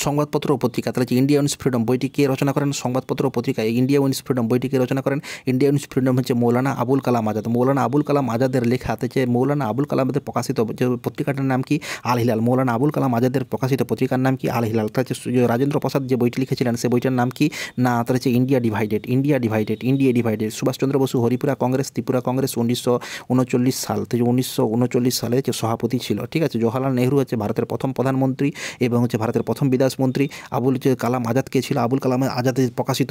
সংবাদপত্র ও পত্রিকা, তাহলে ইন্ডিয়া উইন্স ফ্রিডম বইটি কে রচনা করেন? সংবাদপত্র ও পত্রিকা ইন্ডিয়া উইন্স ফ্রিডম বইটি কে রচনা করেন? ইন্ডিয়া উইন্স ফ্রিডম হচ্ছে মৌলানা আবুল কালাম আজাদ। মৌলানা আবুল কালাম আজাদের লেখা, হচ্ছে মৌলানা আবুল কালামের প্রকাশিত যে পত্রিকাটার নাম কি? Al Hilal. মৌলানা আবুল কালাম আজাদের প্রকাশিত পত্রিকার নাম কি? Al Hilal. তার হচ্ছে রাজেন্দ্র প্রসাদ যে বইটি লিখেছিলেন সে বইটার নাম কি? না, তার হচ্ছে India divided. India divided, India divided. Subhas Chandra Basu Haripura Congress, Tripura Congress 1939 সাল থেকে 1939 সালে যে সভাপতি ছিল। ঠিক আছে। জওহরলাল নেহরু হচ্ছে ভারতের প্রথম প্রধানমন্ত্রী এবং হচ্ছে ভারতের প্রথম বিদেশমন্ত্রী। আবুল কালাম আজাদ কে ছিল? আবুল কালাম আজাদের প্রকাশিত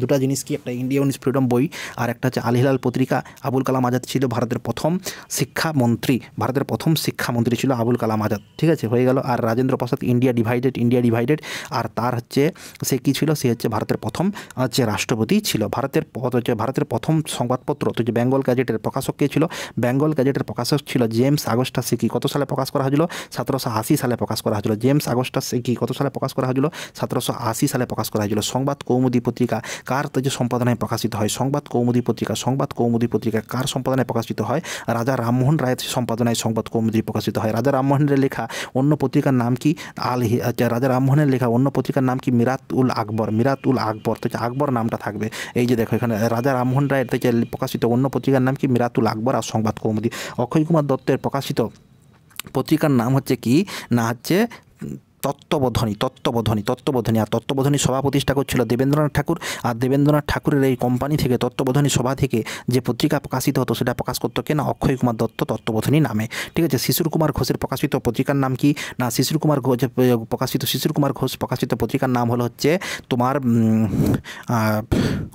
দুটা জিনিস কি? একটা ইন্ডিয়া উইন্স ফ্রিডম বই আর একটা হচ্ছে আল হিলাল পত্রিকা। আবুল কালাম আজাদ ছিল ভারতের প্রথম শিক্ষামন্ত্রী, ভারতের প্রথম শিক্ষামন্ত্রী ছিল আবুল কালাম আজাদ। ঠিক আছে, হয়ে গেল। আর Rajendra Prasad India divided, India divided. আর তার হচ্ছে সে কী ছিল? সে হচ্ছে ভারতের প্রথম হচ্ছে রাষ্ট্রপতি ছিল। ভারতের প্রথম সংবাদপত্র তো যে বেঙ্গল গ্যাজেটের প্রকাশক কে ছিল? বেঙ্গল গ্যাজেটের প্রকাশক ছিল জেমস আগস্টাস সিকি। কত সালে প্রকাশ করা হয়েছিল? 1780 সালে প্রকাশ করা হয়েছিল। জেমস আগস্টাস সিকি কত সালে প্রকাশ করা হয়েছিল? 1780 সালে প্রকাশ করা হয়েছিল। সংবাদ কৌমুদী পত্রিকা কার যে সম্পাদনায় প্রকাশিত হয়? সংবাদ কৌমুদী পত্রিকা, সংবাদ কৌমুদী পত্রিকা কার সম্পাদনায় প্রকাশিত হয়? রাজা রামমোহন রায়ের সম্পাদনায় সংবাদ কৌমুদী প্রকাশিত হয়। রাজা রামমোহনের লেখা অন্য পত্রিকার নাম কি? রাজা রামমোহনের লেখা অন্য পত্রিকার নাম কি? মিরাত উল আকবর। মিরাত উল আকবর, তো আকবর নামটা থাকবে। এই যে দেখো এখানে রাজা রামমোহন রায়ের থেকে প্রকাশিত অন্য পত্রিকার নাম কি? মিরাতুল আকবর আর সংবাদ কৌমুদী। অক্ষয় কুমার দত্তের প্রকাশিত পত্রিকার নাম হচ্ছে কি? না হচ্ছে তত্ত্ববোধনী। আর তত্ত্ববোধনী সভা প্রতিষ্ঠা করছিল দেবেন্দ্রনাথ ঠাকুর। আর দেবেন্দ্রনাথ ঠাকুরের এই কোম্পানি থেকে তত্ত্ববোধনী সভা থেকে যে পত্রিকা প্রকাশিত হতো সেটা প্রকাশ করতো কে? না, অক্ষয় কুমার দত্ত তত্ত্ববোধনী নামে। ঠিক আছে। শিশির কুমার ঘোষের প্রকাশিত পত্রিকার নাম কি? না, শিশির কুমার ঘোষ প্রকাশিত পত্রিকার নাম হলো হচ্ছে তোমার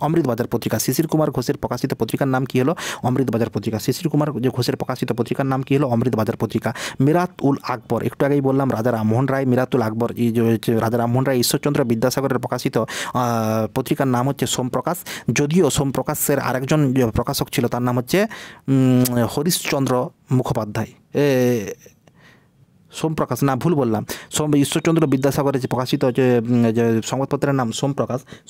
অমৃতবাজার পত্রিকা। শিশির কুমার ঘোষের প্রকাশিত পত্রিকার নাম কি হলো? অমৃতবাজার পত্রিকা। শিশির কুমার ঘোষের প্রকাশিত পত্রিকার নাম কি হলো? অমৃতবাজার পত্রিকা। মিরাত উল আকবর, একটু আগেই বললাম রাজা রামমোহন রায় মিরাতুল আকবর। এই যে রাজা রামমোহন রায় ঈশ্বরচন্দ্র বিদ্যাসাগরের প্রকাশিত পত্রিকার নাম হচ্ছে সোমপ্রকাশ। যদিও সোমপ্রকাশের আরেকজন প্রকাশক ছিল, তার নাম হচ্ছে হরিশচন্দ্র মুখোপাধ্যায়। সোমপ্রকাশ, না ভুল বললাম, ঈশ্বরচন্দ্র বিদ্যাসাগরের যে প্রকাশিত যে সংবাদপত্রের নাম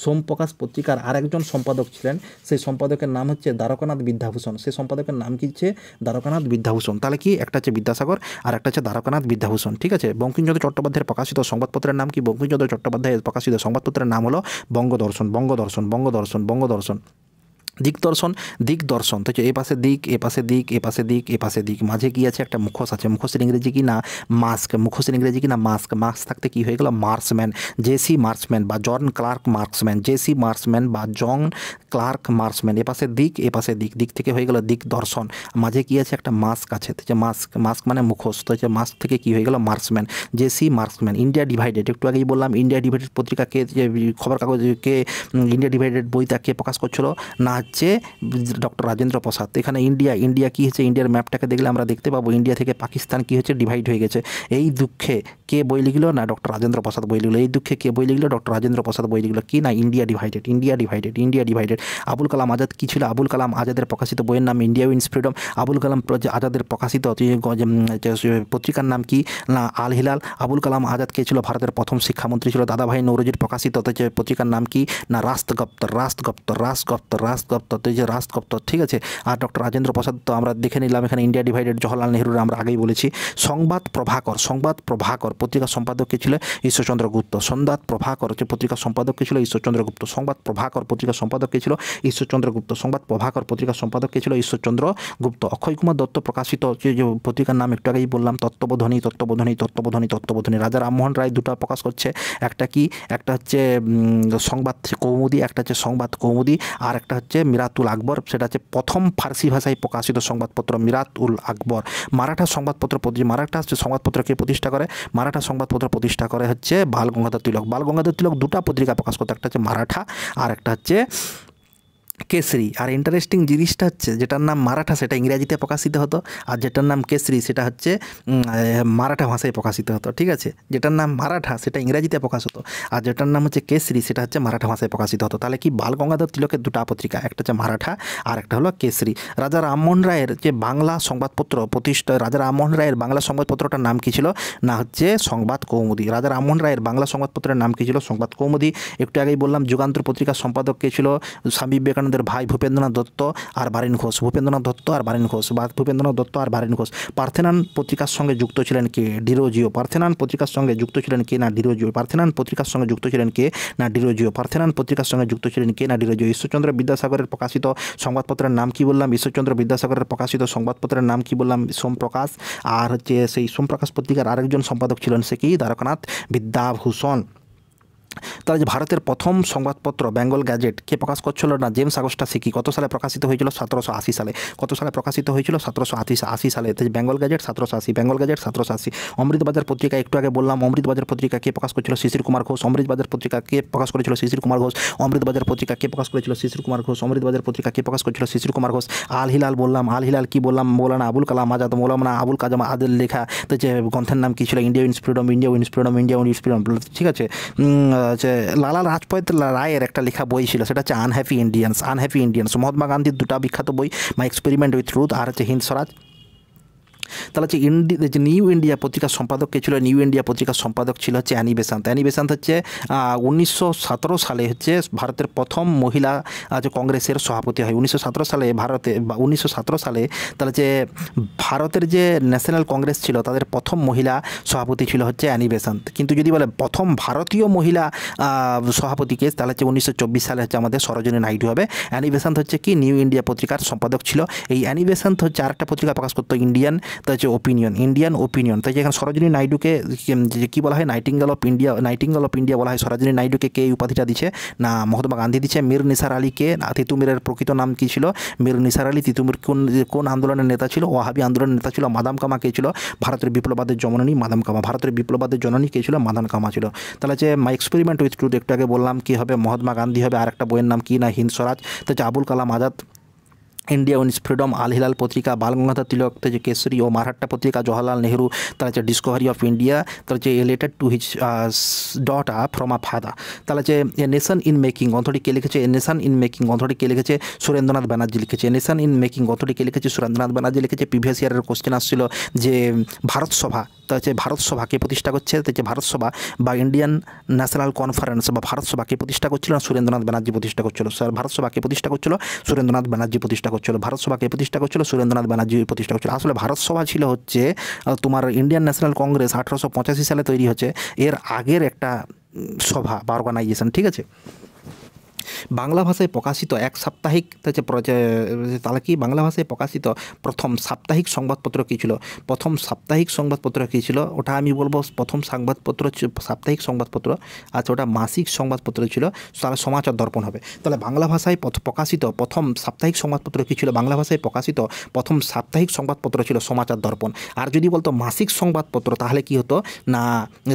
সোমপ্রকাশ পত্রিকার আরেকজন সম্পাদক ছিলেন, সেই সম্পাদকের নাম হচ্ছে দ্বারকানাথ বিদ্যাভূষণ। সেই সম্পাদকের নাম কি হচ্ছে? দ্বারকানাথ বিদ্যাভূষণ। তাহলে কি একটা হচ্ছে বিদ্যাসাগর আর একটা হচ্ছে দ্বারকানাথ বিদ্যাভূষণ। ঠিক আছে। বঙ্কিমচন্দ্র চট্টোপাধ্যায়ের প্রকাশিত সংবাদপত্রের নাম কি? বঙ্কিমচন্দ্র চট্টোপাধ্যায়ের প্রকাশিত সংবাদপত্রের নাম হলো বঙ্গদর্শন। দিগদর্শন। তো এ পাশে দিক, এ পাশে দিক, এ পাশে দিক, এ পাশে দিক, মাঝে কি আছে? একটা মুখোশ আছে। মুখোশের ইংরেজি কি? না মাস্ক। মুখোশের ইংরেজি কি? না মাস্ক। মাস্ক থাকতে কি হয়ে গেল? মার্কসম্যান। জেসি মার্কসম্যান বা জন ক্লার্ক মার্কসম্যান। জেসি মার্কসম্যান বা জন ক্লার্ক মার্কসম্যান। এ পাশে দিক, এ পাশে দিক, দিক থেকে হয়ে গেল দিগদর্শন। মাঝে কি আছে? একটা মাস্ক আছে। তো মাস্ক মানে মুখোশ। তো মাস্ক থেকে কি হয়ে গেল? Marksman. JC marksman. India divided, একটু আগেই বললাম ইন্ডিয়া ডিভাইডেড পত্রিকা কে, খবর কাগজ কে, ইন্ডিয়া ডিভাইডেড বইটা কে প্রকাশ করছিল? না হচ্ছে ডক্টর রাজেন্দ্র প্রসাদ। এখানে ইন্ডিয়া কি হচ্ছে? ইন্ডিয়ার ম্যাপটাকে দেখলে আমরা দেখতে পাবো ইন্ডিয়া থেকে পাকিস্তান কি হচ্ছে? ডিভাইড হয়ে গেছে। এই দুঃখে কে বই লিখলো? না ডক্টর রাজেন্দ্র প্রসাদ বই লিখলো। এই দুঃখে কে বই লিখলো? ডক্টর রাজেন্দ্র প্রসাদ বই লিখলো। কি? না ইন্ডিয়া ডিভাইডেড। আবুল কালাম আজাদ কি ছিল? আবুল কালাম আজাদের প্রকাশিত বইয়ের নাম India wins freedom. Abul Kalam আজাদের প্রকাশিত পত্রিকার নাম কি? না আল হিলাল। আবুল কালাম আজাদ কে ছিল? ভারতের প্রথম শিক্ষামন্ত্রী ছিল। দাদাভাই নৌরোজির প্রকাশিত পত্রিকার নাম কি? না রাষ্ট্রগুপ্ত। ঠিক আছে। আর ডক্টর রাজেন্দ্র প্রসাদ তো আমরা দেখে নিলাম এখানে ইন্ডিয়া ডিভাইডেড জওহরলাল নেহরুর আমরা আগেই বলেছি। সংবাদ প্রভাকর পত্রিকার সম্পাদক কে ছিল? ঈশ্বরচন্দ্র গুপ্ত। সংবাদ প্রভাকর হচ্ছে পত্রিকার সম্পাদক কে ছিল? ঈশ্বরচন্দ্র গুপ্ত। সংবাদ প্রভাকর পত্রিকার সম্পাদক কে ছিল? ঈশ্বরচন্দ্র গুপ্ত। সংবাদ প্রভাকর পত্রিকার সম্পাদক কে ছিল? ঈশ্বরচন্দ্র গুপ্ত। অক্ষয় কুমার দত্ত প্রকাশিত যে পত্রিকার নাম একটু আগেই বললাম তত্ত্ববোধনী। রাজা রামমোহন রায় দুটো প্রকাশ করছে, একটা কি? একটা হচ্ছে সংবাদ কৌমুদী, একটা হচ্ছে সংবাদ কৌমুদী, আর একটা হচ্ছে মিরাতুল আকবর। সেটা হচ্ছে প্রথম ফার্সি ভাষায় প্রকাশিত সংবাদপত্র মিরাতুল আকবর। মারাঠা সংবাদপত্রকে প্রতিষ্ঠা করে? মারাঠা সংবাদপত্র প্রতিষ্ঠা করে হচ্ছে বাল গঙ্গাধর তিলক। দুটা পত্রিকা প্রকাশ করতো, একটা হচ্ছে মারাঠা আর একটা হচ্ছে কেসরি। আর ইন্টারেস্টিং জিনিসটা হচ্ছে যেটার নাম মারাঠা সেটা ইংরেজিতে প্রকাশিত হতো, আর যেটার নাম কেসরি সেটা হচ্ছে মারাঠা ভাষায় প্রকাশিত হতো। ঠিক আছে। যেটার নাম মারাঠা সেটা ইংরেজিতে প্রকাশ হতো, আর যেটার নাম হচ্ছে কেসরি সেটা হচ্ছে মারাঠা ভাষায় প্রকাশিত হতো। তাহলে কি বাল গঙ্গাধর তিলকের দুটা পত্রিকা, একটা হচ্ছে মারাঠা আর একটা হলো কেসরি। রাজা রামমোহন রায়ের যে বাংলা সংবাদপত্র প্রতিষ্ঠা, রাজা রামমোহন রায়ের বাংলা সংবাদপত্রটার নাম কী ছিল? না হচ্ছে সংবাদ কৌমুদী। রাজা রামমোহন রায়ের বাংলা সংবাদপত্রের নাম কী ছিল? সংবাদ কৌমুদী। একটু আগেই বললাম যুগান্তর পত্রিকার সম্পাদক কে ছিল? স্বামী বিবেকানন্দ ঈশ্বরচন্দ্রের ভাই ভূপেন্দ্রনাথ দত্ত আর বারিন ঘোষ, ভূপেন্দ্রনাথ দত্ত আর বারিন ঘোষ বা ভূপেন্দ্রনাথ দত্ত আর বারিন ঘোষ। পার্থেনান পত্রিকার সঙ্গে যুক্ত ছিলেন কে? ডিরোজিও। পার্থেনান পত্রিকার সঙ্গে যুক্ত ছিলেন কে? না ডিরোজিও। পার্থেনান পত্রিকার সঙ্গে যুক্ত ছিলেন কে? না ডিরোজিও। পার্থেনান পত্রিকার সঙ্গে যুক্ত ছিলেন কে? না ডিরোজিও। ঈশ্বরচন্দ্র বিদ্যাসাগরের প্রকাশিত সংবাদপত্রের নাম কি বললাম? ঈশ্বরচন্দ্র বিদ্যাসাগরের প্রকাশিত সংবাদপত্রের নাম কি বললাম? সোমপ্রকাশ। আর হচ্ছে সেই সোমপ্রকাশ পত্রিকার আরেকজন সম্পাদক ছিলেন, সে কি? দ্বারকানাথ বিদ্যাভূষণ। তাহলে যে ভারতের প্রথম সংবাদপত্র বেঙ্গল গ্যাজেট কে প্রকাশ করছিল? না জেমস আগস্টা সিকি। কত সালে প্রকাশিত হয়েছিল? 1780 সালে। কত সালে প্রকাশিত হয়েছিল? 1780 সালে। Bengal gadget 1780, Bengal gadget 1780। অমৃতবাজার পত্রিকা একটু আগে বললাম, অমৃতবাজার পত্রিকা কে প্রকাশ করেছিল? শিশির কুমার ঘোষ। অমৃতবাজার পত্রিকা কে প্রকাশ করেছিল? শিশির কুমার ঘোষ। অমৃতবাজার পত্রিকা কে প্রকাশ করেছিল? শিশির কুমার ঘোষ। অমৃতবাজার পত্রিকা কে প্রকাশ করেছিল? শিশির কুমার ঘোষ। আল হিলাল বললাম, আল হিলাল কি বললাম? মৌলানা আবুল কালাম আজাদ। মৌলানা আবুল কালাম আজাদের লেখা তো যে গ্রন্থের নাম কি ছিল? India wins freedom, India wins freedom, India wins freedom. ঠিক আছে। যে লালা রাজপথ রায়ের একটা লেখা বই ছিল, সেটা হচ্ছে unhappy Indians. Unhappy Indians Mahatma গান্ধীর দুটা বিখ্যাত বই, মাই এক্সপেরিমেন্ট উইথ ট্রুথ আর হচ্ছে হিন্দ স্বরাজ। তাহলে হচ্ছে যে নিউ ইন্ডিয়া পত্রিকার সম্পাদক কে ছিল? নিউ ইন্ডিয়া পত্রিকার সম্পাদক ছিল হচ্ছে অ্যানি বেসান্ত। অ্যানি বেসান্ত হচ্ছে 1917 সালে হচ্ছে ভারতের প্রথম মহিলা যে কংগ্রেসের সভাপতি হয়। 1917 সালে ভারতে, 1917 সালে তাহলে যে ভারতের যে ন্যাশনাল কংগ্রেস ছিল তাদের প্রথম মহিলা সভাপতি ছিল হচ্ছে অ্যানি বেসান্ত। কিন্তু যদি বলে প্রথম ভারতীয় মহিলা সভাপতিকে, তাহলে হচ্ছে 1924 সালে হচ্ছে আমাদের সরোজিনী নাইডু হবে। অ্যানি বেসান্ত হচ্ছে কি? নিউ ইন্ডিয়া পত্রিকার সম্পাদক ছিল। এই অ্যানি বেসান্ত হচ্ছে আরেকটা পত্রিকা প্রকাশ করতো, ইন্ডিয়ান, তাই হচ্ছে ওপিনিয়ন, ইন্ডিয়ান ওপিনিয়ন। তাই এখানে সরোজিনী নাইডুকে কী বলা হয়? Nightingale of India, nightingale of India বলা হয়। সরোজিনী নাইডুকে কে এই উপাধিটা দিচ্ছে? না মহাত্মা গান্ধী দিচ্ছে। মীর নিসার আলীকে, তিতুমিরের প্রকৃত নাম কী ছিল? মীর নিসার আলী। তিতুমির কোন আন্দোলনের নেতা ছিল? ওয়াহাবি আন্দোলনের নেতা ছিল। মাদাম কামা কে ছিল? ভারতের বিপ্লবাদের জননী মাদাম কামা। ভারতের বিপ্লবাদের জননী কে ছিল? মাদাম কামা ছিল। তাহলে যে মাই এক্সপেরিমেন্ট উইথ ট্রুথ একটু আগে বললাম কি হবে? মহাত্মা গান্ধী হবে। আর একটা বইয়ের নাম কি? না হিন্দ স্বরাজ। তো হচ্ছে Abul Kalam Azad, India wins freedom, Al Hilal পত্রিকা, বালগঙ্গাধর তিলক, যে কেসরি ও মারহাট্টা পত্রিকা, জওয়াহরলাল নেহরু, তার হচ্ছে ডিসকভারি অফ ইন্ডিয়া, তার হচ্ছে a letter to his daughter from a father. তাহলে যে এ নেশন ইন মেকিং গ্রন্থটি কে লিখেছে? এ নেশন ইন মেকিং গ্রন্থটি কে লিখেছে? সুরেন্দ্রনাথ ব্যানার্জি লিখেছে। এ নেশন ইন মেকিং গ্রন্থটি কে লিখেছে? সুরেন্দ্রনাথ ব্যানার্জি লিখেছে। প্রিভিয়াস ইয়ারের কোশ্চেন আসছিল যে ভারত সভা, তা হচ্ছে ভারত সভা কে প্রতিষ্ঠা করছে? তো হচ্ছে ভারত সভা বা ইন্ডিয়ান ন্যাশনাল কনফারেন্স বা ভারত সভা কে প্রতিষ্ঠা করছিল? সুরেন্দ্রনাথ ব্যানার্জি প্রতিষ্ঠা করছিল। স্যার ভারত সভা কে প্রতিষ্ঠা করছিল? সুরেন্দ্রনাথ ব্যানার্জি প্রতিষ্ঠা করছিল। ভারত সভা কে প্রতিষ্ঠা করছিল? সুরেন্দ্রনাথ ব্যানার্জি প্রতিষ্ঠা করছিল। আসলে ভারত সভা ছিল হচ্ছে তোমার ইন্ডিয়ান ন্যাশনাল কংগ্রেস 1885 সালে তৈরি হচ্ছে, এর আগের একটা সভা বা অর্গানাইজেশন। ঠিক আছে। বাংলা ভাষায় প্রকাশিত এক সাপ্তাহিক, তাহলে কি বাংলা ভাষায় প্রকাশিত প্রথম সাপ্তাহিক সংবাদপত্র কী ছিল? প্রথম সাপ্তাহিক সংবাদপত্র কী ছিল? ওটা আমি বলবো প্রথম সংবাদপত্র, সাপ্তাহিক সংবাদপত্র, আচ্ছা ওটা মাসিক সংবাদপত্র ছিল, তাহলে সমাচার দর্পণ হবে। তাহলে বাংলা ভাষায় প্রকাশিত প্রথম সাপ্তাহিক সংবাদপত্র কী ছিল? বাংলা ভাষায় প্রকাশিত প্রথম সাপ্তাহিক সংবাদপত্র ছিল সমাচার দর্পণ। আর যদি বলতো মাসিক সংবাদপত্র তাহলে কি হতো? না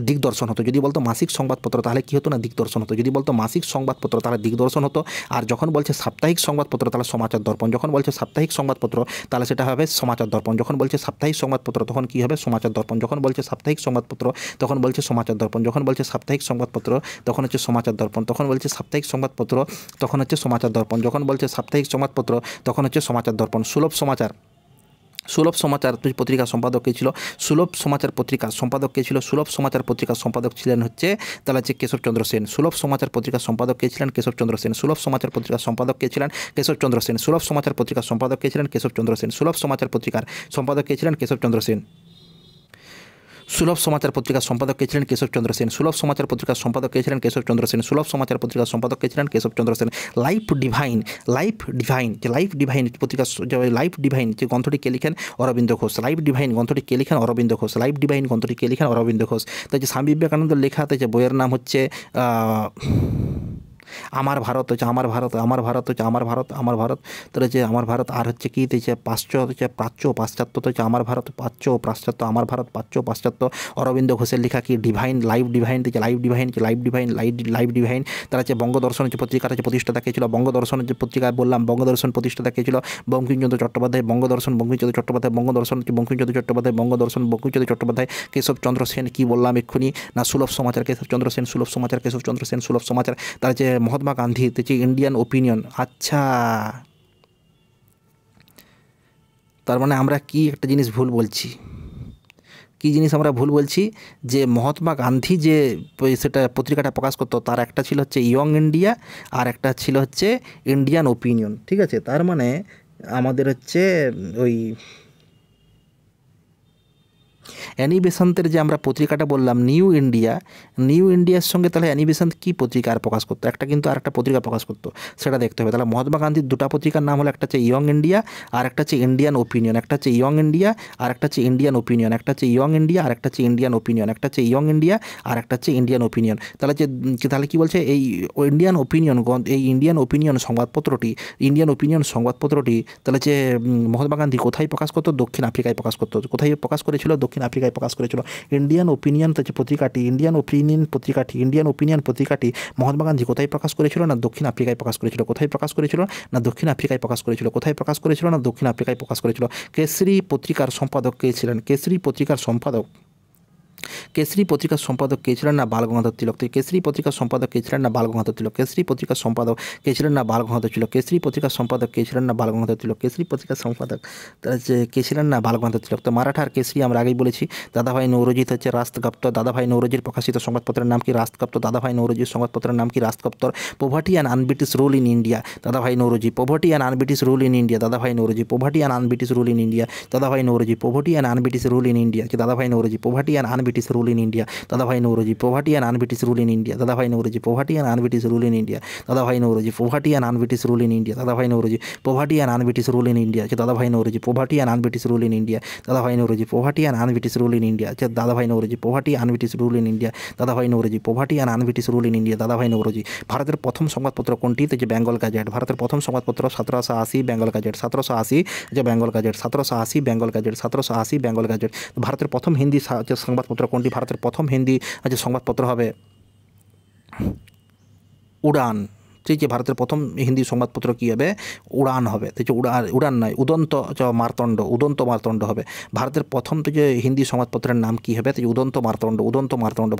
দিগদর্শন হতো। যদি বলতো মাসিক সংবাদপত্র তাহলে কি হতো? না দিগদর্শন হতো। যদি বলতো মাসিক সংবাদপত্র তাহলে দিগদর্শন হতো। আর যখন বলছে সাপ্তাহিক সংবাদপত্র তাহলে সমাচার দর্পণ। যখন বলছে সাপ্তাহিক সংবাদপত্র তাহলে সেটা হবে সমাচার দর্পণ। যখন বলছে সাপ্তাহিক সংবাদপত্র তখন কি হবে? সমাচার দর্পণ। যখন বলছে সাপ্তাহিক সংবাদপত্র তখন বলছে সমাচার দর্পণ। যখন বলছে সাপ্তাহিক সংবাদপত্র তখন হচ্ছে সমাচার দর্পণ। তখন বলছে সাপ্তাহিক সংবাদপত্র তখন হচ্ছে সমাচার দর্পণ। যখন বলছে সাপ্তাহিক সংবাদপত্র তখন হচ্ছে সমাচার দর্পণ। সুলভ সমাচার, সুলভ সমাচার পত্রিকার সম্পাদক কে ছিল? সুলভ সমাচার পত্রিকার সম্পাদক কে ছিল? সুলভ সমাচার পত্রিকার সম্পাদক ছিলেন হচ্ছে তাহলে হচ্ছে কেশবচন্দ্র সেন। সুলভ সমাচার পত্রিকার সম্পাদক কে ছিলেন? কেশবচন্দ্র সেন। সুলভ সমাচার পত্রিকার সম্পাদক কে ছিলেন? কেশবচন্দ্র সেন। সুলভ সমাচার পত্রিকার সম্পাদক কে ছিলেন? কেশবচন্দ্র সেন। সুলভ সমাচার পত্রিকার সম্পাদক কে ছিলেন? কেশবচন্দ্র সেন। সুলভ সমাচার পত্রিকার সম্পাদক কে ছিলেন? কেশবচন্দ্র সেন। সুলভ সমাচার পত্রিকার সম্পাদক কে ছিলেন? কেশবচন্দ্র সেন। সুলভ সমাচার পত্রিকার সম্পাদক কে ছিলেন? Keshab Chandra Sen. Life Divine, Life Divine যে লাইফ ডিভাইন পত্রিকা, লাইফ ডিভাইন যে গ্রন্থটি কে লিখেন? অরবিন্দ ঘোষ। লাইফ ডিভাইন গ্রন্থটি কে লিখেন? অরবিন্দ ঘোষ। লাইফ ডিভাইন গ্রন্থটি কে লিখেন? অরবিন্দ ঘোষ। তাই যে স্বামী বিবেকানন্দের লেখা, তাই যে বইয়ের নাম হচ্ছে আমার ভারত, হচ্ছে আমার ভারত, আমার ভারত, হচ্ছে আমার ভারত, আমার ভারত, তো হচ্ছে আমার ভারত। আর হচ্ছে কি হচ্ছে পাশ্চাত্য, হচ্ছে প্রাচ্য পাশ্চাত্য, তো হচ্ছে আমার ভারত, প্রাচ্য পাশ্চাত্য, আমার ভারত, প্রাচ্য পাশ্চাত্য। অরবিন্দ ঘোষের লেখা কি? ডিভাইন, লাইফ ডিভাইন, হচ্ছে life Divine, Life Divine, Life divine. তারা হচ্ছে বঙ্গদর্শন হচ্ছে পত্রিকার হচ্ছে প্রতিষ্ঠাতা কে ছিল? বঙ্গদর্শন যে পত্রিকায় বললাম বঙ্গদর্শন প্রতিষ্ঠাতা কে ছিল? বঙ্কিমচন্দ্র চট্টোপাধ্যায়। বঙ্গদর্শন বঙ্কিমচন্দ্র চট্টোপাধ্যায়। বঙ্গদর্শন হচ্ছে বঙ্কিমচন্দ্র চট্টোপাধ্যায়। বঙ্গদর্শন বঙ্কিমচন্দ্র চট্টোপাধ্যায়। কেশবচন্দ্র সেন কি বললাম এক্ষুনি? না সুলভ সমাচার কেশবচন্দ্র সেন। সুলভ সমাচার কেশবচন্দ্র সেন। সুলভ সমাচার। তার যে মহাত্মা গান্ধী যে ইন্ডিয়ান ওপিনিয়ন। আচ্ছা, তার মানে আমরা কি একটা জিনিস ভুল বলছি কী জিনিস আমরা ভুল বলছি, যে মহাত্মা গান্ধী যে সেটা পত্রিকাটা প্রকাশ করতো তার একটা ছিল হচ্ছে ইয়ং ইন্ডিয়া আর একটা ছিল হচ্ছে ইন্ডিয়ান ওপিনিয়ন। ঠিক আছে, তার মানে আমাদের হচ্ছে ওই অ্যানি বেসান্তের যে আমরা পত্রিকাটা বললাম নিউ ইন্ডিয়া, নিউ ইন্ডিয়ার সঙ্গে তাহলে অ্যানি বেসান্ত কী পত্রিকা আর প্রকাশ করতো, একটা কিন্তু আর একটা পত্রিকা প্রকাশ করতো, সেটা দেখতে হবে। তাহলে মহাত্মা গান্ধীর দুটো পত্রিকার নাম হলো, একটা হচ্ছে ইয়ং ইন্ডিয়া আর একটা হচ্ছে ইন্ডিয়ান ওপিনিয়ন, একটা হচ্ছে ইয়ং ইন্ডিয়া আর একটা হচ্ছে ইন্ডিয়ান ওপিনিয়ন, একটা হচ্ছে ইয়ং ইন্ডিয়া আর একটা হচ্ছে ইন্ডিয়ান ওপিনিয়ন, একটা হচ্ছে ইয়ং ইন্ডিয়া আর একটা হচ্ছে ইন্ডিয়ান ওপিনিয়ন। তাহলে কি বলছে, এই ইন্ডিয়ান ওপিনিয়ন, এই ইন্ডিয়ান ওপিনিয়ন সংবাদপত্রটি তাহলে যে মহাত্মা গান্ধী কোথায় প্রকাশ করতো, দক্ষিণ আফ্রিকায় প্রকাশ করতো। কোথায় প্রকাশ করেছিল, দক্ষিণ আফ্রিকায় প্রকাশ করেছিল। ইন্ডিয়ান ওপিনিয়ন হচ্ছে পত্রিকাটি, ইন্ডিয়ান ওপিনিয়ন পত্রিকাটি মহাত্মা গান্ধী কোথায় প্রকাশ করেছিল, না দক্ষিণ আফ্রিকায় প্রকাশ করেছিল। কোথায় প্রকাশ করেছিল, না দক্ষিণ আফ্রিকায় প্রকাশ করেছিল। কোথায় প্রকাশ করেছিল, না দক্ষিণ আফ্রিকায় প্রকাশ করেছিল। কেসরি পত্রিকার সম্পাদক কে ছিলেন, কেসরি পত্রিকার সম্পাদক কে ছিলেন, না বালগঙ্গাধর তিলক। কেসরি পত্রিকার সম্পাদক কে ছিলেন, না বালগঙ্গাধর তিলক। কেসরি পত্রিকার সম্পাদক কে ছিলেন, না বালগঙ্গাধর তিলক। কেসরি পত্রিকার সম্পাদক কে ছিলেন, না বালগঙ্গাধর তিলক। কেসরি পত্রিকার সম্পাদক কে ছিলেন, না বালগঙ্গাধর তিলক। তো মারাঠার কেসরি আমরা আগেই বলেছি। দাদাভাই নৌরোজির হচ্ছে রাষ্ট্রগপ্ত। দাদাভাই নৌরোজির প্রকাশিত সংবাদপত্রের নাম কি, রাষ্ট্রগপ্ত। দাদাভাই নৌরোজির সংবাদপত্রের নাম কি, রাষ্ট্রগপ্তর। Poverty and unBritish rule in India, Dadabhai Naoroji. Poverty and unBritish rule in India, Dadabhai Naoroji. Poverty and unBritish rule in India, Dadabhai Naoroji. Poverty and unBritish rule in India, Dadabhai Naoroji. Poverty and unBritish rule in India, Dadabhai Naoroji. Poverty and unBritish rule in India, Dadabhai Naoroji. Poverty and unBritish rule in India, Dadabhai Naoroji. Poverty and unBritish rule in India, Dadabhai Naoroji. Poverty and unBritish rule in India, Dadabhai Naoroji. Poverty and unBritish rule in India, Dadabhai Naoroji. Poverty and unBritish rule in India, Dadabhai Naoroji. Poverty unBritish rule in India, Dadabhai Naoroji. Poverty and unBritish rule in India, Dadabhai Naoroji. ভারতের প্রথম সংবাদপত্র কোনটি, যে Bengal gadget. ভারতের প্রথম সংবাদপত্র 1780 Bengal gadget, 1780 যে Bengal gadget, 1780 Bengal gadget, 1780 Bengal gadget. ভারতের প্রথম হিন্দি সংবাদপত্র কোনটি, ভারতের প্রথম হিন্দি সংবাদপত্র হবে উড়ান। ঠিক আছে, ভারতের প্রথম হিন্দি সংবাদপত্র কী হবে, উড়ান হবে। তো উড়ান নয়, উদন্ত মার্তণ্ড হবে। ভারতের প্রথম যে হিন্দি সংবাদপত্রের নাম কী হবে, উদন্ত মার্তণ্ড।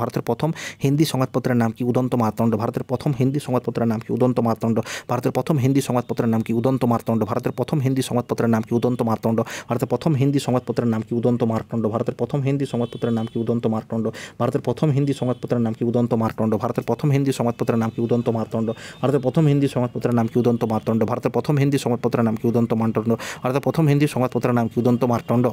ভারতের প্রথম হিন্দি সংবাদপত্রের নাম কি, উদন্ত মার্তণ্ড। ভারতের প্রথম হিন্দি সংবাদপত্রের নাম কি, উদন্ত মার্তণ্ড। ভারতের প্রথম হিন্দি সংবাদপত্রের নাম কি, উদন্ত মার্তণ্ড। ভারতের প্রথম হিন্দি সংবাদপত্রের নাম কি, উদন্ত মার্তণ্ড। ভারতের প্রথম হিন্দি সংবাদপত্রের নাম কি, উদন্ত মার্তণ্ড। ভারতের প্রথম হিন্দি সংবাদপত্রের নাম কি, উদন্ত মার্তণ্ড। ভারতের প্রথম হিন্দি সংবাদপত্রের নাম কি, উদন্ত মার্তণ্ড। ভারতের প্রথম হিন্দি সংবাদপত্রের নাম কি, উদন্ত মার্তণ্ড। ভারতের প্রথম হিন্দি সংবাদপত্রের নাম কি, উদন্ত মার্তণ্ড। ভারতের প্রথম হিন্দি সংবাদপত্রের নাম কি, উদন্ত মার্তণ্ড। ভারতের প্রথম হিন্দি সংবাদপত্রের নাম কি, উদন্ত মার্তণ্ড।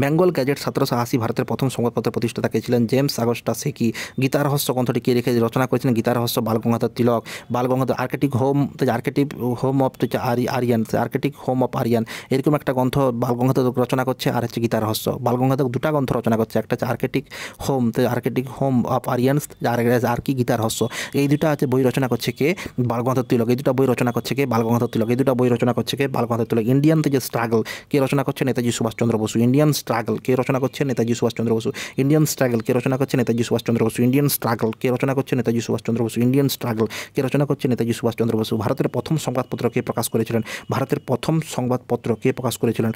বেঙ্গল গ্যাজেট 1780 ভারতের প্রথম সংবাদপত্রের প্রতিষ্ঠাতা কে ছিলেন, জেমস আগস্টা সেকি। গীতা রহস্য গ্রন্থটি কে রচনা করেছিলেন, Gita Rahasya Balgangadhar Tilak. Balgangadhar Arctic home of Aryan, Arctic home of Aryan, এরকম একটা গ্রন্থ বালগঙ্গাধর রচনা করছে। আর হচ্ছে গীতা রহস্য। বালগঙ্গাধর দুটা গ্রন্থ রচনা করছে, একটা হচ্ছে আর্কেটিক হোম অফ আরিয়ান্স, আর কি গীতা রহস্য। এই দুটা আছে বই রচনা করছে কে, বালগঙ্গাধর তিলক। এই দুটা বই রচনা করছে কে, বালগঙ্গাধর তিলক। এই দুটা বই রচনা করছে কে, বালগঙ্গাধর তিলক। ইন্ডিয়ান যে স্ট্রাগল কে রচনা করছে, নেতাজি সুভাষচন্দ্র বসু। ইন্ডিয়ান স্ট্রাগল কে রচনা করছে, নেতাজি সুভাষচন্দ্র বসু। ইন্ডিয়ান স্ট্রাগল কে রচনা করছে, নেতাজি সুভাষচন্দ্র বসু। ইন্ডিয়ান স্ট্রাগল কে রচনা করছে, নেতাজি সুভাষচন্দ্র বসু। ইন্ডিয়ান স্ট্রাগল কে রচনা করছে, নেতাজি সুভাষচন্দ্র বসু। ভারতের প্রথম সংবাদপত্র কে প্রকাশ করেছিলেন, ভারতের প্রথম সংবাদপত্র কে প্রকাশ করেছিলেন,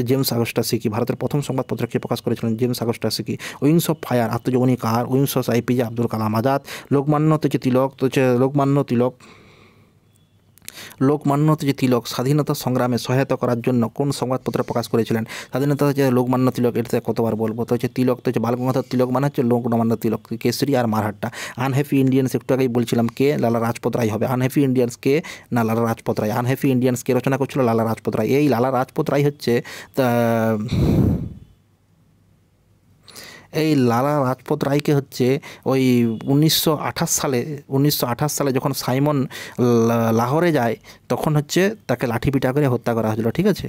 জেমস আগস্টা সেকি। ভারতের প্রথম সংবাদপত্র কে প্রকাশ করেছিলেন, জেমস আগস্টা সেকি। উইংস অফ ফায়ার, আত্মজীবনী কার, wings of APJ Abdul Kalam Azad. Lokmanya Tilak স্বাধীনতা সংগ্রামে সহায়তা করার জন্য কোন সংবাদপত্র প্রকাশ করেছিলেন, স্বাধীনতা লোকমান্য তিলক। এটা কতবার বলবো, তো হচ্ছে তিলক, তো হচ্ছে বালগঙ্গাধর তিলক মানে হচ্ছে লোকমান্য তিলক। কেসরি আর মারহাট্টা। আনহ্যাপি ইন্ডিয়ান্স একটু আগেই বলছিলাম কে, লালা রাজপত রায় হবে। আনহ্যাপি ইন্ডিয়ান্স কে, না লালা রাজপত রায়। আনহ্যাপি ইন্ডিয়ান্স কে রচনা করছিল, লালা রাজপত রায়। এই লালা রাজপত রায় হচ্ছে এই লালা রাজপত রায়কে হচ্ছে ওই 1928 সালে যখন সাইমন লাহোরে যায় তখন হচ্ছে তাকে লাঠিপিটা করে হত্যা করা হয়েছিল। ঠিক আছে,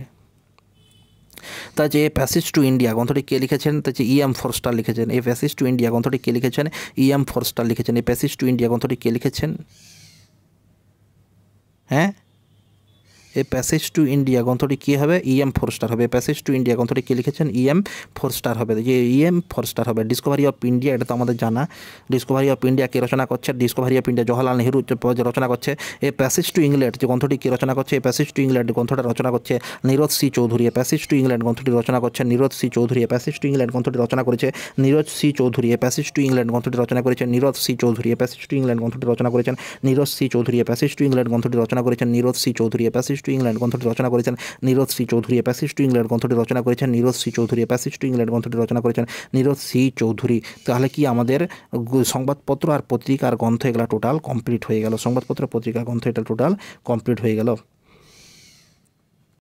তা যে প্যাসেজ টু ইন্ডিয়া গ্রন্থটি কে লিখেছেন, তা হচ্ছে E.M. ফোরস্টার লিখেছেন। এই প্যাসেজ টু ইন্ডিয়া গ্রন্থটি কে লিখেছেন, E.M. ফোরস্টার লিখেছেন। এই প্যাসেজ টু ইন্ডিয়া গ্রন্থটি কে লিখেছেন, হ্যাঁ, এই প্যাসেজ টু ইন্ডিয়া গ্রন্থটি কী হবে, E.M. ফোরস্টার হবে। প্যাসেজ টু ইন্ডিয়া গ্রন্থটি কে লিখেছেন, E.M. ফোরস্টার হবে। যে E.M. ফোরস্টার হবে। ডিসকভারি অফ ইন্ডিয়া, এটা তো আমাদের জানা। ডিসকভারি অফ ইন্ডিয়া কে রচনা করছে, discovery of India Jawaharlal Nehru রচনা করছে। এই প্যাসেজ টু ইংল্যান্ড যে গ্রন্থটি কে রচনা করছে, এই প্যাসেজ টু ইংল্যান্ড গ্রন্থটা রচনা করছে Niraj C Chaudhuri. Passage to England গ্রন্থটি রচনা করছে Niraj C Chaudhuri. Passage to England গ্রন্থটি রচনা করেছে Niraj C Chaudhuri. Passage to England গ্রন্থটি রচনা করেছেন Niraj C Chaudhuri. Passage to England গ্রন্থটি রচনা করেছেন Niraj C Chaudhuri. Passage to England গ্রন্থটি রচনা করেছেন Niraj C Chaudhuri. Passage to England গ্রন্থটি রচনা করেছেন Nirad C Chaudhuri. Passage to England গ্রন্থটি রচনা করেছেন Nirad C Chaudhuri. Passage to England গ্রন্থটি রচনা করেছেন নীরদ সি চৌধুরী। তাহলে কি আমাদের সংবাদপত্র আর পত্রিকার গ্রন্থ এগুলো টোটাল কমপ্লিট হয়ে গেল। সংবাদপত্র পত্রিকা গ্রন্থ এটা টোটাল কমপ্লিট হয়ে গেল।